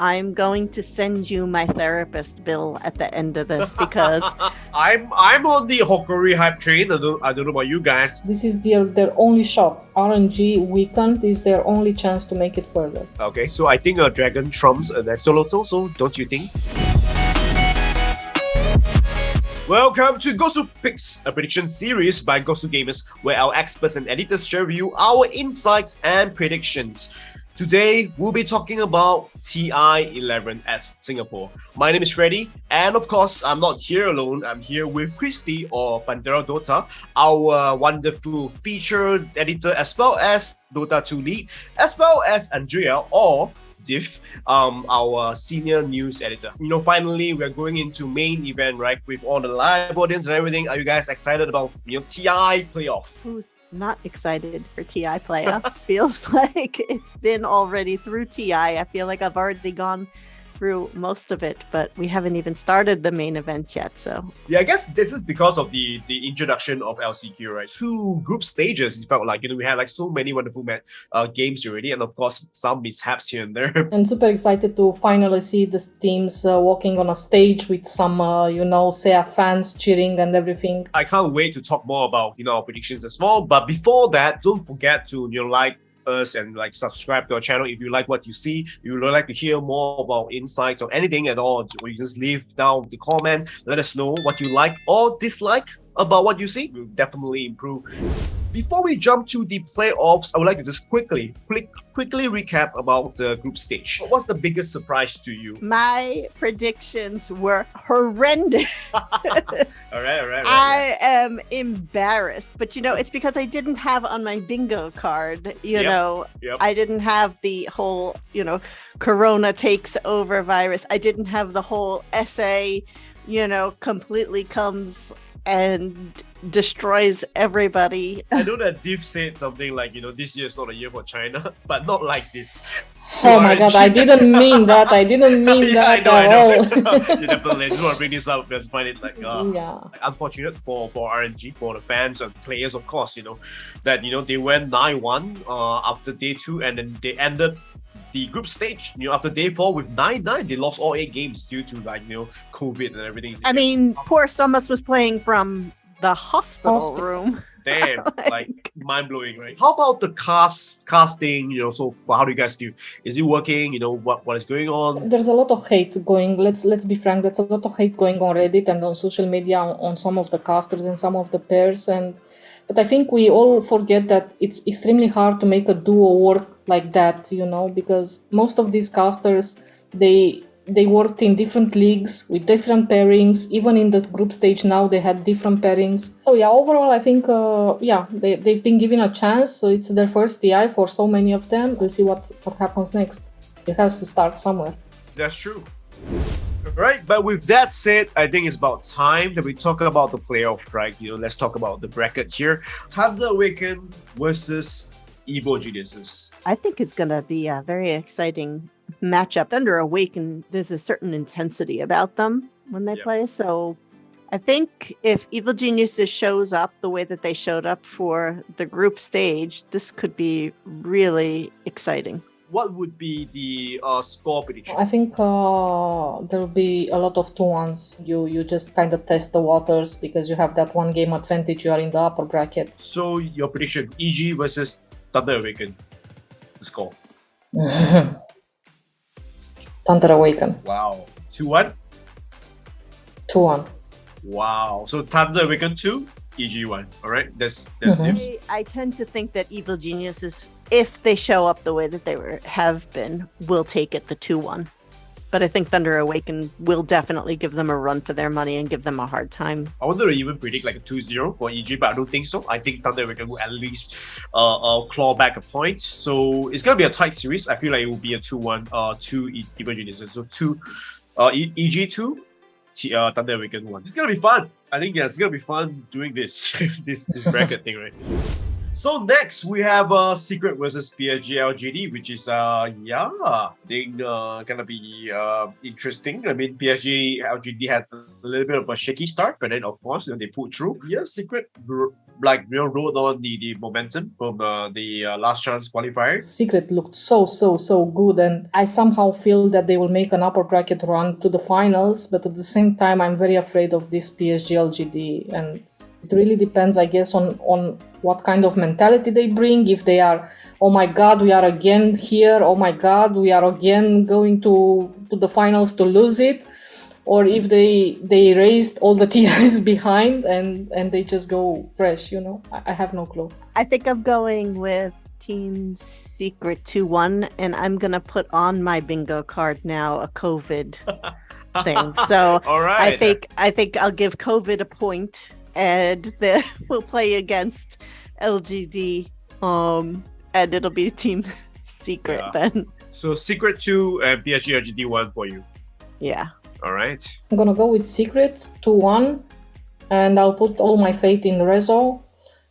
I'm going to send you my therapist bill at the end of this because I'm on the Hokori hype train. I don't know about you guys. This is their only shot. RNG weakened is their only chance to make it further. Okay, so I think a dragon trumps an axolotl, so don't you think? Welcome to GosuPicks, a prediction series by GosuGamers, where our experts and editors share with you our insights and predictions. Today, we'll be talking about TI11 as Singapore. My name is Freddy, and of course, I'm not here alone. I'm here with Christy or Tundra Dota, our wonderful featured editor, as well as Dota 2 lead, as well as Andrea or Diff, our senior news editor. Finally, we're going into main event, right? With all the live audience and everything. Are you guys excited about TI playoff? who's not excited for TI playoffs? Feels like it's been already through TI. I feel like I've already gone through most of it, but we haven't even started the main event yet. So yeah, I guess this is because of the introduction of LCQ, right? 2 group stages. It felt like we had like so many wonderful games already, and of course some mishaps here and there. And super excited to finally see the teams walking on a stage with some SEA fans cheering and everything. I can't wait to talk more about our predictions as well. But before that, don't forget to like us and subscribe to our channel if you like what you see. If you would like to hear more about insights or anything at all, or you just leave down the comment, let us know what you like or dislike about what you see. We'll definitely improve. Before we jump to the playoffs, I would like to just quickly recap about the group stage. What's the biggest surprise to you? my predictions were horrendous. All right. I am embarrassed, but it's because I didn't have on my bingo card, Yep. I didn't have the whole, Corona takes over virus. I didn't have the whole essay, completely comes and destroys everybody. I know that Div said something like, this year is not a year for China, but not like this. Oh my god, I didn't mean that. I didn't mean that I at know. all. You definitely just want to bring this up because I find it unfortunate for RNG, for the fans and players, of course, that they went 9-1 after day 2, and then they ended the group stage, after day 4 with 9-9. They lost all 8 games due to COVID and everything. I mean, poor Summers was playing from the hospital room. Damn, mind-blowing, right? How about the casting, so how do you guys do? Is it working? What is going on? There's a lot of hate going, let's be frank, there's a lot of hate going on Reddit and on social media on some of the casters and some of the pairs, but I think we all forget that it's extremely hard to make a duo work like that, because most of these casters, they worked in different leagues with different pairings. Even in the group stage now, they had different pairings. So yeah, overall, I think, they've been given a chance. So it's their first TI for so many of them. We'll see what happens next. It has to start somewhere. That's true. Right, but with that said, I think it's about time that we talk about the playoff, right? Let's talk about the bracket here. Tundra Awaken versus Evo Geniuses. I think it's going to be a very exciting matchup. Thunder Awaken, there's a certain intensity about them when they play. So I think if Evil Geniuses shows up the way that they showed up for the group stage, this could be really exciting. What would be the score prediction? I think there will be a lot of 2-1s. You just kind of test the waters because you have that 1 game advantage. You are in the upper bracket. So your prediction, EG versus Tundra Awaken, the score? Tundra Awaken. Wow. 2-1? 2-1. Wow. So Tundra Awaken 2, EG 1. All right. That's tips. I tend to think that Evil Geniuses, if they show up the way that they have been, will take it the 2-1. But I think Thunder Awaken will definitely give them a run for their money and give them a hard time. I wanted to even predict like a 2-0 for EG, but I don't think so. I think Tundra Awaken will at least claw back a point. So it's going to be a tight series. I feel like it will be a 2-1 to Evil Geniuses. So EG 2, Tundra Awaken 1. It's going to be fun. I think it's going to be fun doing this this bracket thing, right? So next we have Secret versus PSG LGD, which is gonna be interesting. I mean, PSG LGD had a little bit of a shaky start, but then of course they pulled through. Yeah, Secret rode on the momentum from the last chance qualifier? Secret looked so good, and I somehow feel that they will make an upper bracket run to the finals, but at the same time I'm very afraid of this PSG LGD, and it really depends, I guess, on what kind of mentality they bring. If they are, oh my god, we are again here, oh my god, we are again going to the finals to lose it, or if they raised all the TIs behind and they just go fresh, I have no clue. I think I'm going with Team Secret 2-1, and I'm gonna put on my bingo card now a COVID thing. So all right. I think I'll give COVID a point, and then we'll play against LGD, and it'll be Team Secret then. So Secret 2 and PSG LGD 1 for you. Yeah. All right. I'm gonna go with Secrets 2-1, and I'll put all my faith in Rezo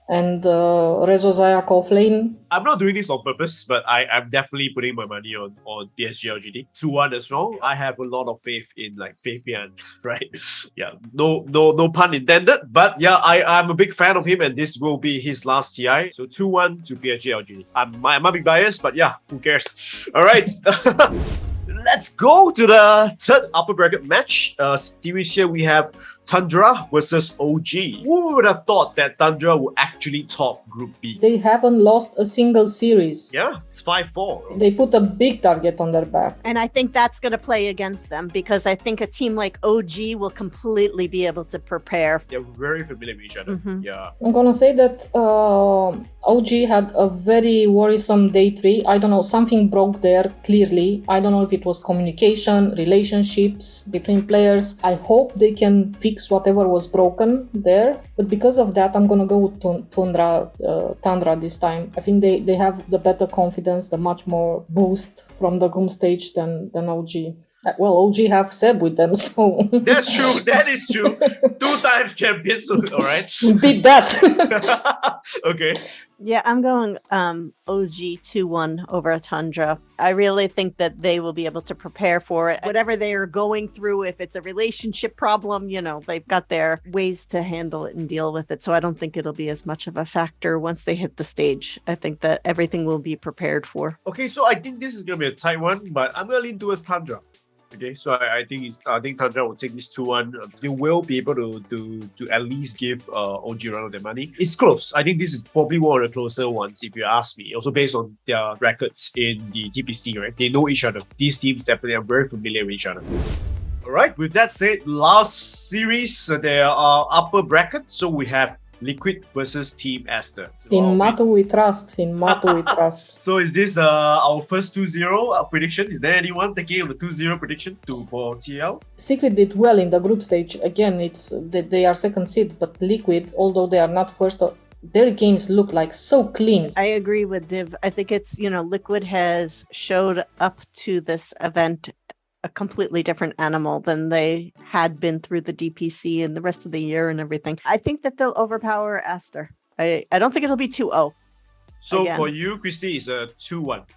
and Rezo Zayak offlane. I'm not doing this on purpose, but I'm definitely putting my money on PSG LGD 2-1 as well. I have a lot of faith in Fabian, right? Yeah, no pun intended. But yeah, I'm a big fan of him, and this will be his last TI. So 2-1 to PSG LGD. I might be biased, but yeah, who cares? All right. Let's go to the third upper bracket match. Series here we have Tundra versus OG. Who would have thought that Tundra would actually top Group B? They haven't lost a single series. Yeah, it's 5-4. They put a big target on their back. And I think that's going to play against them, because I think a team like OG will completely be able to prepare. They're very familiar with each other. Mm-hmm. Yeah. I'm gonna say that OG had a very worrisome day 3. I don't know, something broke there clearly. I don't know if it was communication, relationships between players. I hope they can fix whatever was broken there, but because of that I'm gonna go with Tundra this time. I think they have the better confidence, the much more boost from the group stage than OG. Well, OG have Seb with them, so that's true. That is true. 2 times champions. All right. Beat that. Okay. Yeah, I'm going OG 2-1 over Tundra. I really think that they will be able to prepare for it. Whatever they are going through, if it's a relationship problem, they've got their ways to handle it and deal with it. So I don't think it'll be as much of a factor once they hit the stage. I think that everything will be prepared for. Okay, so I think this is going to be a tight one, but I'm going to lean towards Tundra. Okay, so I think Tundra will take this 2-1. They will be able to at least give OG a run of their money. It's close. I think this is probably one of the closer ones, if you ask me. Also based on their records in the TPC, right? They know each other. These teams definitely are very familiar with each other. Alright, with that said, last series, there are upper brackets. So we have Liquid versus Team Aster. In Matu we trust. So is this our first 2-0 prediction? Is there anyone taking the 2-0 prediction for TL? Secret did well in the group stage. Again, it's they are second seed, but Liquid, although they are not first, their games look like so clean. I agree with Div. I think it's, Liquid has showed up to this event a completely different animal than they had been through the DPC and the rest of the year and everything. I think that they'll overpower Aster. I don't think it'll be 2-0. So again. For you, Christy, it's a 2-1.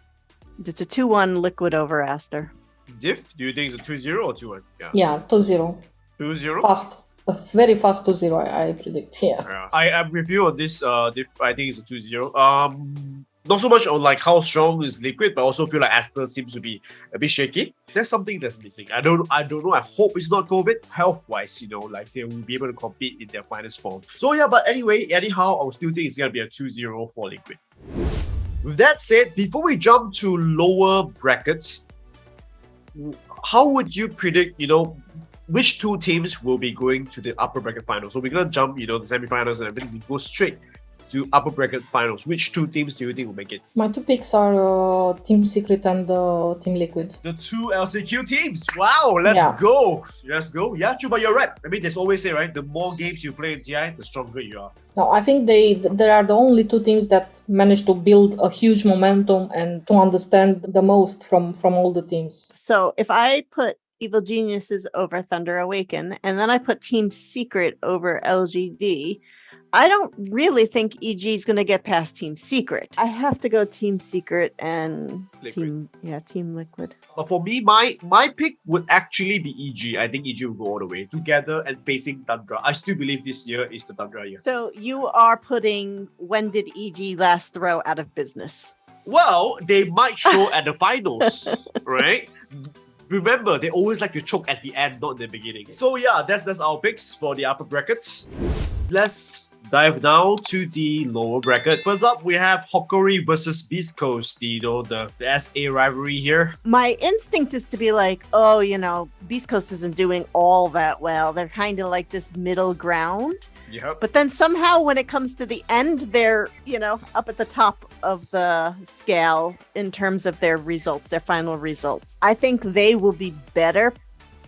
It's a 2-1 Liquid over Aster. Div, do you think it's a 2-0 or 2-1? Yeah, 2-0. 2-0? Fast. A very fast 2-0, I predict. Yeah. I am with you on this. Div, I think it's a 2-0. Not so much on how strong is Liquid, but also feel like Aster seems to be a bit shaky. There's something that's missing. I don't know. I hope it's not COVID. Health-wise, they will be able to compete in their finest form. So yeah, but anyhow, I still think it's gonna be a 2-0 for Liquid. With that said, before we jump to lower brackets, how would you predict, which 2 teams will be going to the upper bracket finals? So we're gonna jump, the semifinals and everything. We go straight to upper bracket finals. Which 2 teams do you think will make it? My 2 picks are Team Secret and Team Liquid. The 2 LCQ teams. Wow, let's go. Yeah, true, but you're right. I mean, there's always say, right? The more games you play in TI, the stronger you are. No, I think there are the only 2 teams that managed to build a huge momentum and to understand the most from all the teams. So if I put Evil Geniuses over Thunder Awaken, and then I put Team Secret over LGD, I don't really think EG is going to get past Team Secret. I have to go Team Secret and Liquid. Team Liquid. But for me, my pick would actually be EG. I think EG will go all the way together and facing Tundra. I still believe this year is the Tundra year. So you are putting when did EG last throw out of business? Well, they might show at the finals, right? Remember, they always like to choke at the end, not in the beginning. So yeah, that's our picks for the upper brackets. Let's dive now to the lower bracket. First up, we have Hokori versus Beast Coast, the SA rivalry here. My instinct is to be like, oh, Beast Coast isn't doing all that well. They're kind of like this middle ground. Yep. But then somehow when it comes to the end, they're, up at the top of the scale in terms of their results, their final results. I think they will be better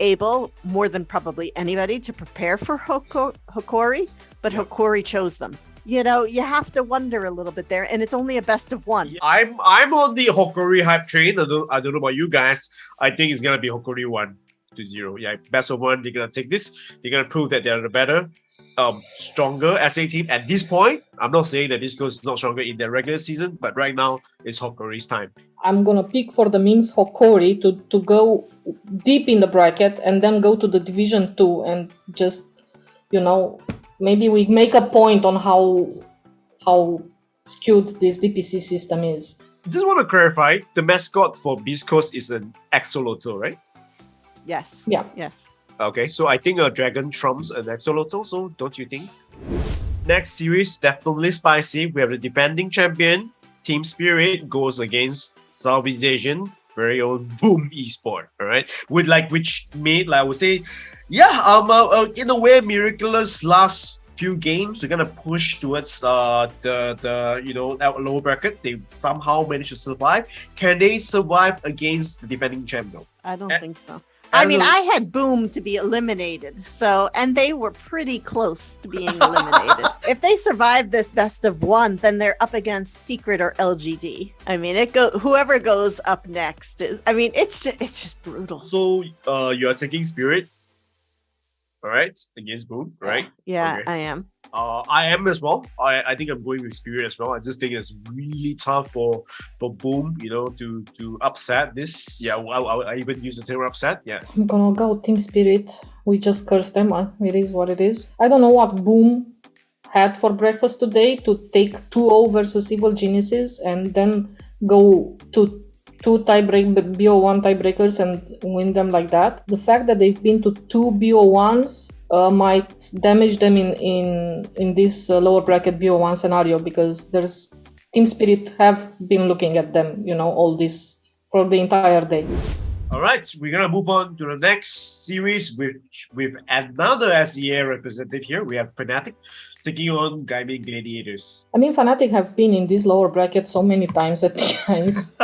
able, more than probably anybody, to prepare for Hokori, but Hokori chose them. You have to wonder a little bit there, and it's only a best of one. I'm on the Hokori hype train. I don't know about you guys. I think it's gonna be Hokori 1-0. Yeah, best of one. They're gonna take this. They're gonna prove that they're the better, stronger SA team at this point. I'm not saying that this goes not stronger in their regular season, but right now it's Hokori's time. I'm gonna pick for the memes Hokori to go deep in the bracket and then go to the Division 2 and just, maybe we make a point on how skewed this DPC system is. Just want to clarify, the mascot for Beast Coast is an axolotl, right? Yes. Yeah. Yes. Okay, so I think a dragon trumps an axolotl, so don't you think? Next series, definitely spicy. We have the defending champion, Team Spirit, goes against Southeast Asian, very own Boom Esport, alright? Which made, I would say, in a way, miraculous last few games. We're gonna push towards the lower bracket. They somehow managed to survive. Can they survive against the defending champion? I don't think so. I mean, I had Boom to be eliminated, and they were pretty close to being eliminated. If they survive this best of one, then they're up against Secret or LGD. I mean, whoever goes up next it's just brutal. So, you're taking Spirit, all right, against Boom, right? Yeah, okay. I am. I am as well. I think I'm going with Spirit as well. I just think it's really tough for Boom, to upset this. Yeah, I even use the term upset. Yeah. I'm gonna go Team Spirit. We just cursed them. It is what it is. I don't know what Boom had for breakfast today to take 2-0 versus Evil Geniuses and then go to two BO1 tiebreakers and win them like that. The fact that they've been to 2 BO1s might damage them in this lower bracket BO1 scenario, because there's Team Spirit have been looking at them, all this for the entire day. All right, we're gonna move on to the next series with another SEA representative here. We have Fnatic taking on Gaming Gladiators. I mean, Fnatic have been in this lower bracket so many times at TIs.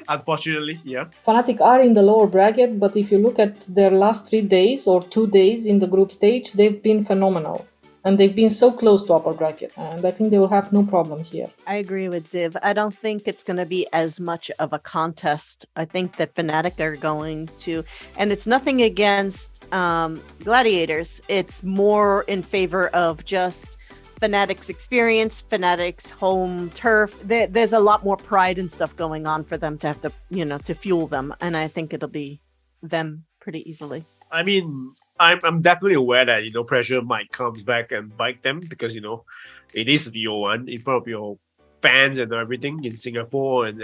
Unfortunately, yeah. Fnatic are in the lower bracket, but if you look at their last 3 days or 2 days in the group stage, they've been phenomenal. And they've been so close to upper bracket, and I think they will have no problem here. I agree with Div. I don't think it's going to be as much of a contest. I think that Fnatic are going to, and it's nothing against Gladiators. It's more in favor of just Fnatic's experience, Fnatic's home turf. There's a lot more pride and stuff going on for them to have to, to fuel them. And I think it'll be them pretty easily. I mean, I'm definitely aware that, pressure might come back and bite them because, it is VO1 in front of your fans and everything in Singapore. And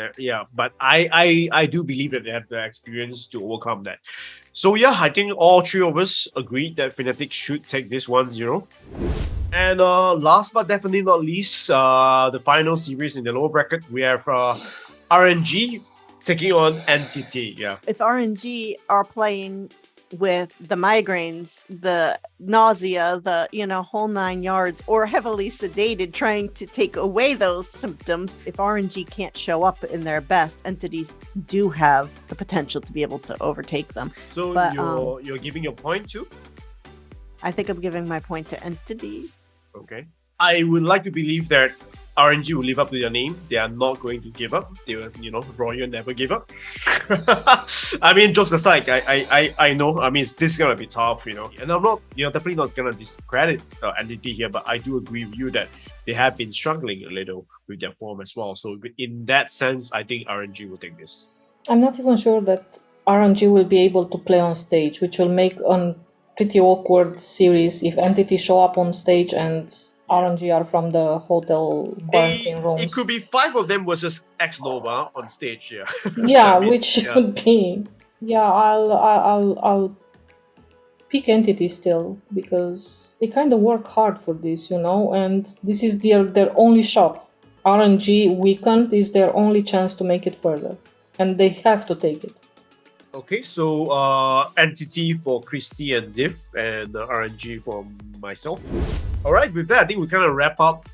but I do believe that they have the experience to overcome that. So yeah, I think all three of us agreed that Fnatic should take this 1-0. And last but definitely not least, the final series in the lower bracket, we have RNG taking on NTT. Yeah. If RNG are playing with the migraines, the nausea, the whole 9 yards, or heavily sedated, trying to take away those symptoms, if RNG can't show up in their best, entities do have the potential to be able to overtake them. So you're giving your point to? I think I'm giving my point to Entity. Okay. I would like to believe that RNG will live up to their name. They are not going to give up. They will, Royal never give up. I mean, jokes aside, I know. I mean, this is gonna be tough, And I'm not, definitely not gonna discredit Entity here, but I do agree with you that they have been struggling a little with their form as well. So in that sense, I think RNG will take this. I'm not even sure that RNG will be able to play on stage, which will make a pretty awkward series if Entity show up on stage and RNG are from the hotel quarantine rooms. It could be 5 of them versus X Nova on stage, yeah. Yeah, which would be. Yeah, I'll pick Entity still because they kind of work hard for this, and this is their only shot. RNG weakened is their only chance to make it further, and they have to take it. Okay, so Entity for Christy and Div, and RNG for myself. All right, with that, I think we kind of wrap up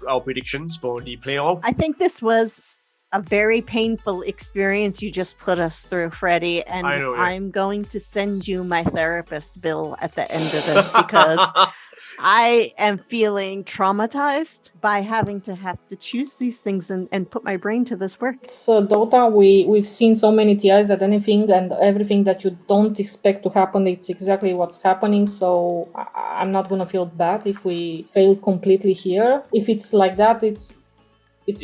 our predictions for the playoff. I think this was a very painful experience you just put us through, Freddie, and I'm going to send you my therapist bill at the end of this because I am feeling traumatized by having to choose these things and put my brain to this work. So Dota, we've seen so many TIs that anything and everything that you don't expect to happen, it's exactly what's happening. So I'm not gonna feel bad if we failed completely here. If it's like that, it's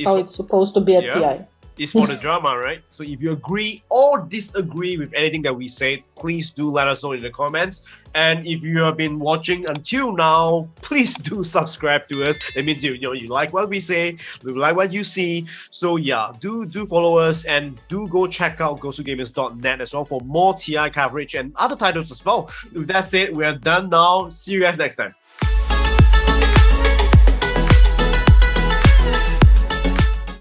how it's supposed to be at TI. It's for the drama, right? So if you agree or disagree with anything that we said, please do let us know in the comments. And if you have been watching until now, please do subscribe to us. That means you like what we say, you like what you see. So yeah, do follow us and do go check out GosuGamers.net as well for more TI coverage and other titles as well. With that said, we are done now. See you guys next time.